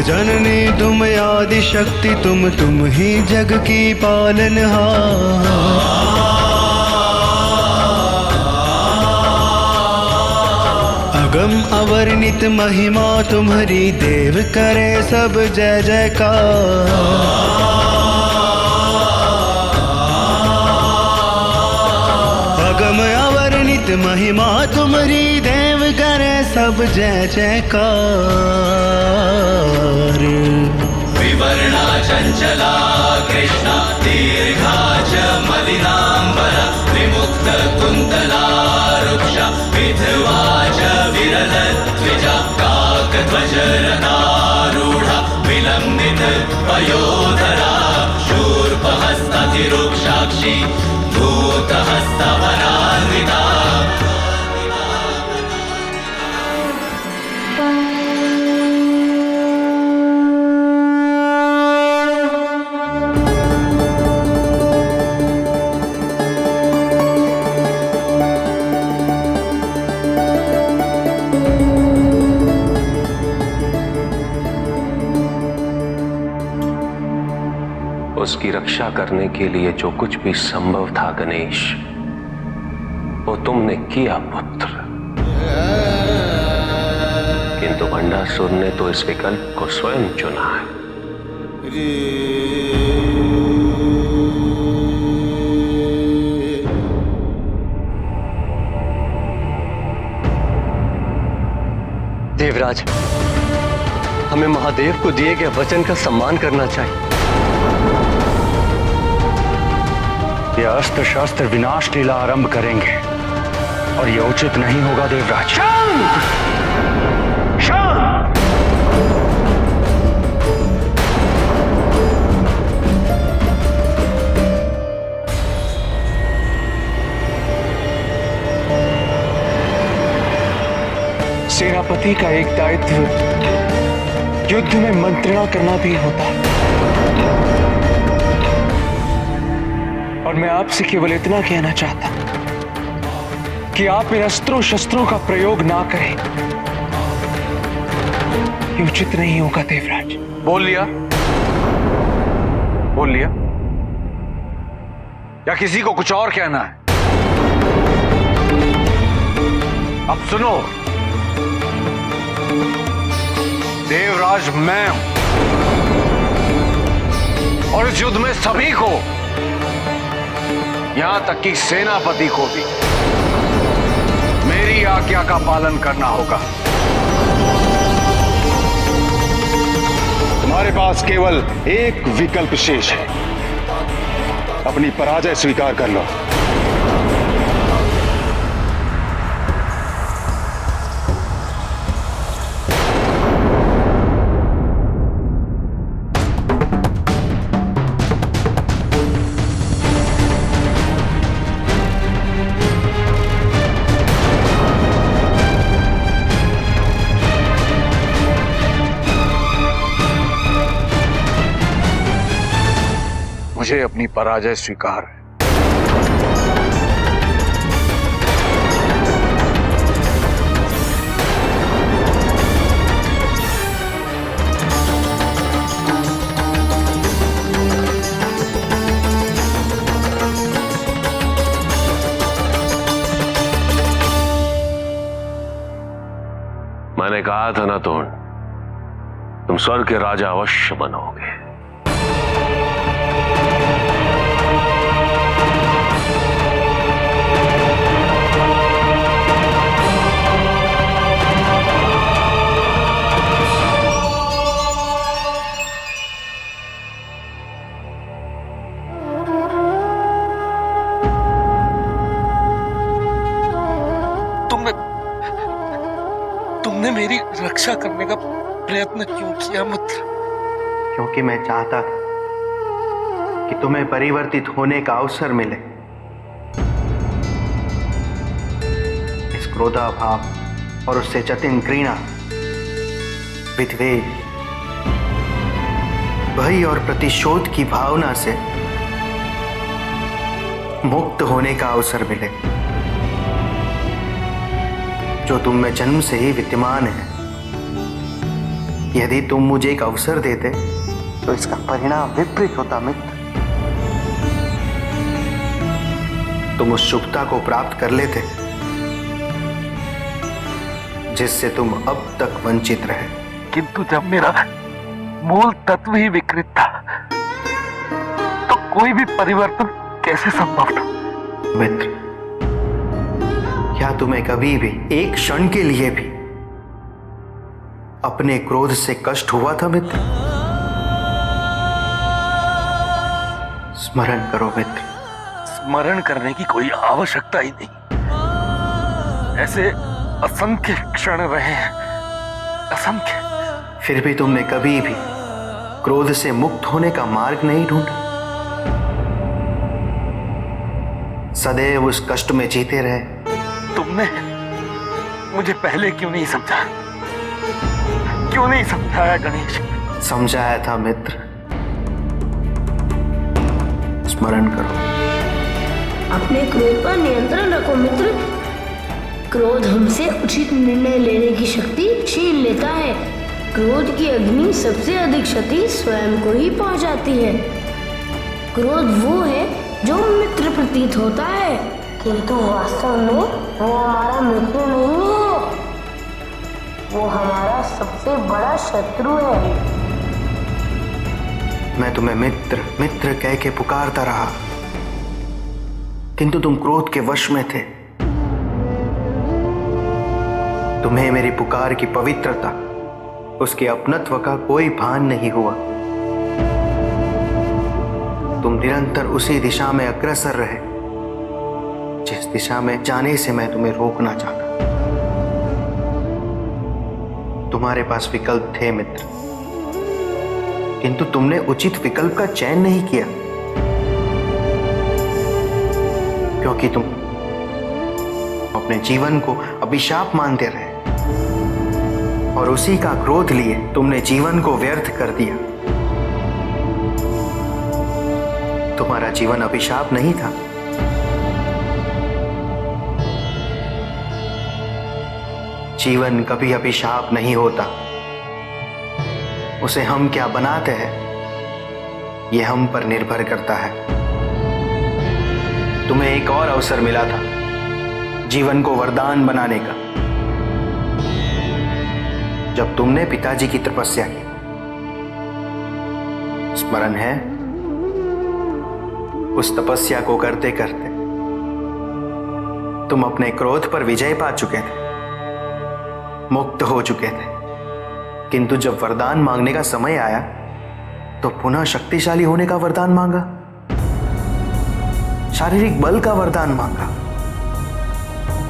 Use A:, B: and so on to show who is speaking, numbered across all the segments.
A: जननी तुम आदि शक्ति तुम ही जग की पालनहार। अगम अवर्णित महिमा तुम्हारी देव करे सब जय जयकार। अगम अवर्णित महिमा तुम्हारी देव करे सब जय जयकार।
B: विवर्णा चंचला कृष्णा दीर्घा च मलिनांबरा विमुक्त कुंतला रुक्षा विधवा च विरल द्विजा काकध्वजरथारूढा विलंबित पयोधरा शूर्पहस्तातिरुक्षाक्षी धूतहस्तवनान्विता।
C: उसकी रक्षा करने के लिए जो कुछ भी संभव था गणेश, वो तुमने किया पुत्र। किंतु भंडासुर ने तो इस विकल्प को स्वयं चुना है।
D: देवराज, हमें महादेव को दिए गए वचन का सम्मान करना चाहिए।
E: ये अस्त्र शस्त्र विनाश लीला आरंभ करेंगे और ये उचित नहीं होगा देवराज। शांत! शांत! सेनापति का एक दायित्व युद्ध में मंत्रणा करना भी होता है, और मैं आपसे केवल इतना कहना चाहता हूं कि आप इन अस्त्रों शस्त्रों का प्रयोग ना करें। ये उचित नहीं होगा देवराज।
F: बोल लिया? बोल लिया? या किसी को कुछ और कहना है? अब सुनो, देवराज मैं हूं और इस युद्ध में सभी को, यहां तक कि सेनापति को भी मेरी आज्ञा का पालन करना होगा।
E: तुम्हारे पास केवल एक विकल्प शेष है, अपनी पराजय स्वीकार कर लो।
F: मुझे अपनी पराजय स्वीकार है।
C: मैंने कहा था ना तुम स्वर्ग के राजा अवश्य बनोगे।
G: तुमने मेरी रक्षा करने का प्रयत्न क्यों किया मित्र?
A: क्योंकि मैं चाहता था कि तुम्हें परिवर्तित होने का अवसर मिले। इस क्रोधाभाव और उससे जतिन घृणा, विद्वेष, भय और प्रतिशोध की भावना से मुक्त होने का अवसर मिले, जो तुम में जन्म से ही विद्यमान है। यदि तुम मुझे एक अवसर देते तो इसका परिणाम विपरीत होता मित्र। तुम उस शुभता को प्राप्त कर लेते जिससे तुम अब तक वंचित रहे।
G: किंतु जब मेरा मूल तत्व ही विकृत था तो कोई भी परिवर्तन कैसे संभव था?
A: मित्र, क्या तुम्हें कभी भी एक क्षण के लिए भी अपने क्रोध से कष्ट हुआ था मित्र? स्मरण करो मित्र।
G: स्मरण करने की कोई आवश्यकता ही नहीं। ऐसे असंख्य क्षण रहे हैं, असंख्य।
A: फिर भी तुमने कभी भी क्रोध से मुक्त होने का मार्ग नहीं ढूंढा। सदैव उस कष्ट में जीते रहे।
G: तुमने मुझे पहले क्यों नहीं समझा? क्यों नहीं समझाया गणेश?
A: समझाया था मित्र, स्मरण करो।
H: अपने क्रोध पर नियंत्रण रखो मित्र। क्रोध हमसे उचित निर्णय लेने की शक्ति छीन लेता है। क्रोध की अग्नि सबसे अधिक क्षति स्वयं को ही पहुंचाती है। क्रोध वो है जो मित्र प्रतीत होता है, किंतु वास्तव में वो हमारा मित्र नहीं है, वो हमारा सबसे बड़ा शत्रु है।
A: मैं तुम्हें मित्र मित्र कह के पुकारता रहा, किंतु तुम क्रोध के वश में थे। तुम्हें मेरी पुकार की पवित्रता, उसके अपनत्व का कोई भान नहीं हुआ। तुम निरंतर उसी दिशा में अग्रसर रहे जिस दिशा में जाने से मैं तुम्हें रोकना चाहता। तुम्हारे पास विकल्प थे मित्र, किंतु तुमने उचित विकल्प का चयन नहीं किया, क्योंकि तुम अपने जीवन को अभिशाप मानते रहे और उसी का क्रोध लिए तुमने जीवन को व्यर्थ कर दिया। तुम्हारा जीवन अभिशाप नहीं था। जीवन कभी अभिशाप नहीं होता। उसे हम क्या बनाते हैं यह हम पर निर्भर करता है। तुम्हें एक और अवसर मिला था जीवन को वरदान बनाने का, जब तुमने पिताजी की तपस्या की। स्मरण है? उस तपस्या को करते करते तुम अपने क्रोध पर विजय पा चुके थे, मुक्त हो चुके थे, किंतु जब वरदान मांगने का समय आया तो पुनः शक्तिशाली होने का वरदान मांगा, शारीरिक बल का वरदान मांगा,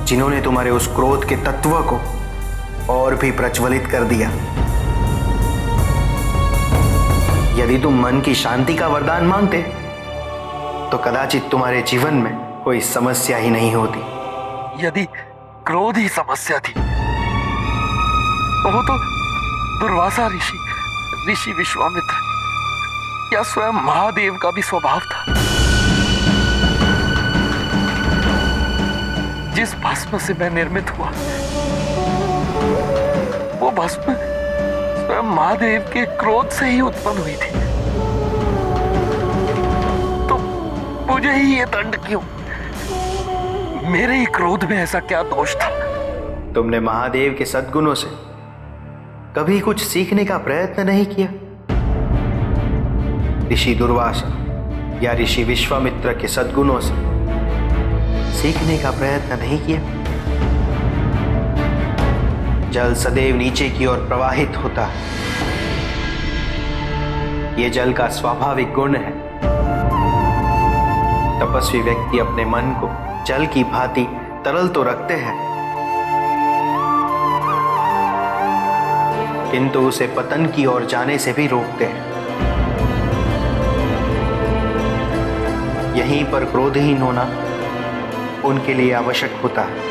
A: जिन्होंने तुम्हारे उस क्रोध के तत्व को और भी प्रज्वलित कर दिया। यदि तुम मन की शांति का वरदान मांगते तो कदाचित तुम्हारे जीवन में कोई समस्या ही नहीं होती।
G: यदि क्रोध ही समस्या थी तो वो तो दुर्वासा ऋषि विश्वामित्र या स्वयं महादेव का भी स्वभाव था। जिस भस्म से मैं निर्मित हुआ वो भस्म स्वयं महादेव के क्रोध से ही उत्पन्न हुई थी, तो मुझे ही ये दंड क्यों? मेरे ही क्रोध में ऐसा क्या दोष था?
A: तुमने महादेव के सद्गुणों से कभी कुछ सीखने का प्रयत्न नहीं किया। ऋषि दुर्वासा या ऋषि विश्वामित्र के सद्गुणों से सीखने का प्रयत्न नहीं किया। जल सदैव नीचे की ओर प्रवाहित होता है, यह जल का स्वाभाविक गुण है। तपस्वी व्यक्ति अपने मन को जल की भांति तरल तो रखते हैं, किंतु उसे पतन की ओर जाने से भी रोकते हैं। यहीं पर क्रोधहीन होना उनके लिए आवश्यक होता है,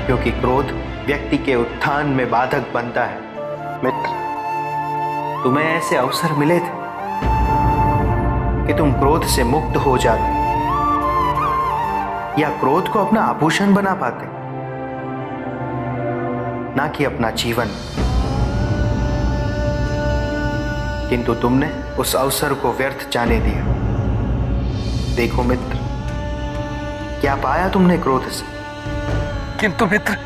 A: क्योंकि क्रोध व्यक्ति के उत्थान में बाधक बनता है। मित्र, तुम्हें ऐसे अवसर मिले थे कि तुम क्रोध से मुक्त हो जाते या क्रोध को अपना आभूषण बना पाते, ना कि अपना जीवन। किंतु तुमने उस अवसर को व्यर्थ जाने दिया। देखो मित्र, क्या पाया तुमने क्रोध से?
G: किंतु मित्र,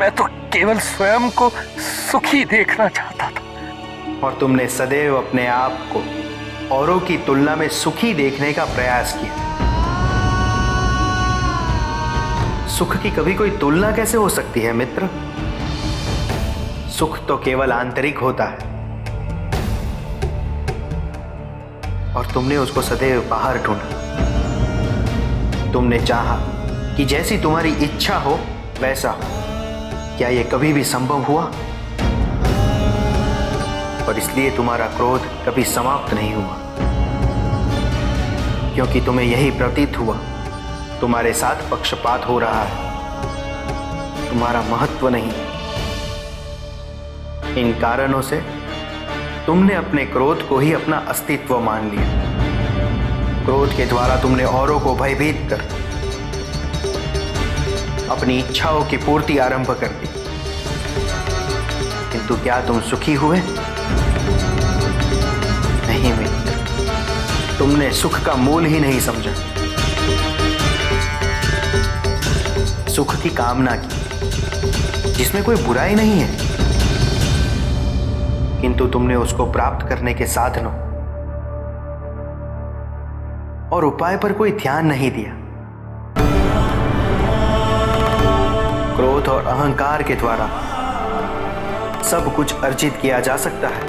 G: मैं तो केवल स्वयं को सुखी देखना चाहता था।
A: और तुमने सदैव अपने आप को औरों की तुलना में सुखी देखने का प्रयास किया। सुख की कभी कोई तुलना कैसे हो सकती है मित्र? सुख तो केवल आंतरिक होता है, और तुमने उसको सदैव बाहर ढूंढा। तुमने चाहा कि जैसी तुम्हारी इच्छा हो वैसा हो। क्या यह कभी भी संभव हुआ? और इसलिए तुम्हारा क्रोध कभी समाप्त नहीं हुआ, क्योंकि तुम्हें यही प्रतीत हुआ तुम्हारे साथ पक्षपात हो रहा है, तुम्हारा महत्व नहीं। इन कारणों से तुमने अपने क्रोध को ही अपना अस्तित्व मान लिया। क्रोध के द्वारा तुमने औरों को भयभीत कर अपनी इच्छाओं की पूर्ति आरंभ कर दी। किंतु क्या तुम सुखी हुए? नहीं मित्र, तुमने सुख का मूल ही नहीं समझा। सुख की कामना की, जिसमें कोई बुराई नहीं है, किंतु तुमने उसको प्राप्त करने के साधनों और उपाय पर कोई ध्यान नहीं दिया। क्रोध और अहंकार के द्वारा सब कुछ अर्जित किया जा सकता है,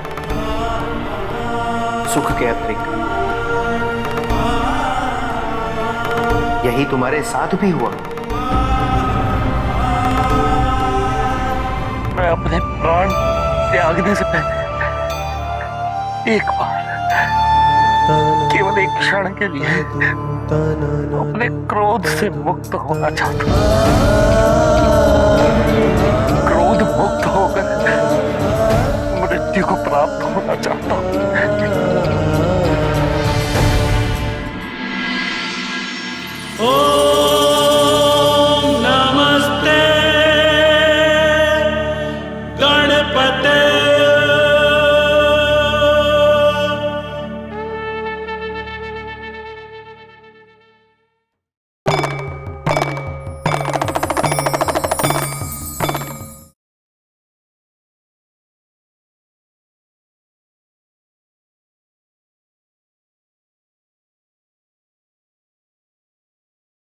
A: सुख के अतिरिक्त। यही तुम्हारे साथ भी हुआ।
G: मैं अपने प्राण त्यागने से पहले एक बार, केवल एक क्षण के लिए अपने क्रोध से मुक्त होना चाहता हूं। क्रोध मुक्त होकर मृत्यु को प्राप्त होना चाहता हूं।